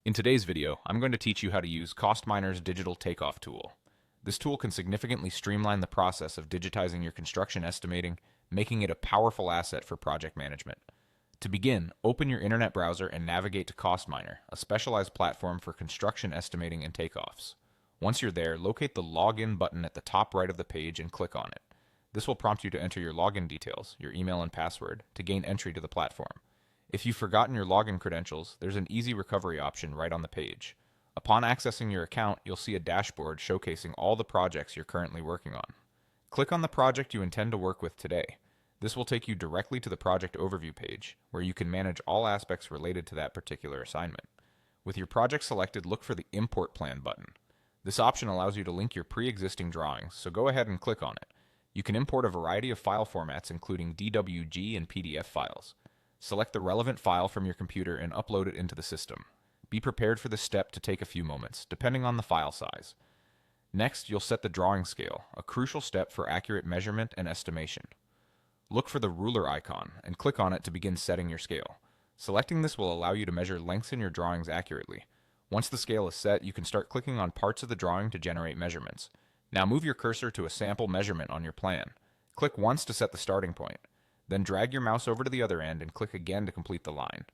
In today's video, I'm going to teach you how to use CostMiner's digital takeoff tool. This tool can significantly streamline the process of digitizing your construction estimating, making it a powerful asset for project management. To begin, open your internet browser and navigate to CostMiner, a specialized platform for construction estimating and takeoffs. Once you're there, locate the Login button at the top right of the page and click on it. This will prompt you to enter your login details, your email and password, to gain entry to the platform. If you've forgotten your login credentials, there's an easy recovery option right on the page. Upon accessing your account, you'll see a dashboard showcasing all the projects you're currently working on. Click on the project you intend to work with today. This will take you directly to the project overview page, where you can manage all aspects related to that particular assignment. With your project selected, look for the Import Plan button. This option allows you to link your pre-existing drawings, so go ahead and click on it. You can import a variety of file formats, including DWG and PDF files. Select the relevant file from your computer and upload it into the system. Be prepared for this step to take a few moments, depending on the file size. Next, you'll set the drawing scale, a crucial step for accurate measurement and estimation. Look for the ruler icon and click on it to begin setting your scale. Selecting this will allow you to measure lengths in your drawings accurately. Once the scale is set, you can start clicking on parts of the drawing to generate measurements. Now move your cursor to a sample measurement on your plan. Click once to set the starting point. Then drag your mouse over to the other end and click again to complete the line.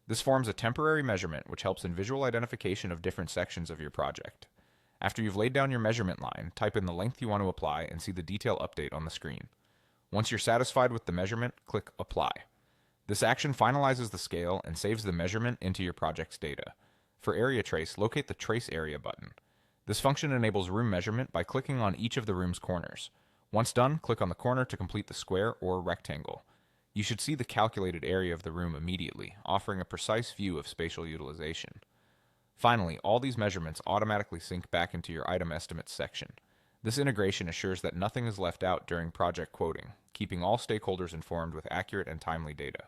This forms a temporary measurement which helps in visual identification of different sections of your project. After you've laid down your measurement line, type in the length you want to apply and see the detail update on the screen. Once you're satisfied with the measurement, click Apply. This action finalizes the scale and saves the measurement into your project's data. For area trace, locate the Trace Area button. This function enables room measurement by clicking on each of the room's corners. Once done, click on the corner to complete the square or rectangle. You should see the calculated area of the room immediately, offering a precise view of spatial utilization. Finally, all these measurements automatically sync back into your item estimates section. This integration assures that nothing is left out during project quoting, keeping all stakeholders informed with accurate and timely data.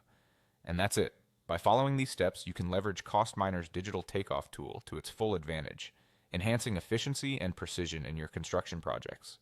And that's it. By following these steps, you can leverage CostMiner's digital takeoff tool to its full advantage, enhancing efficiency and precision in your construction projects.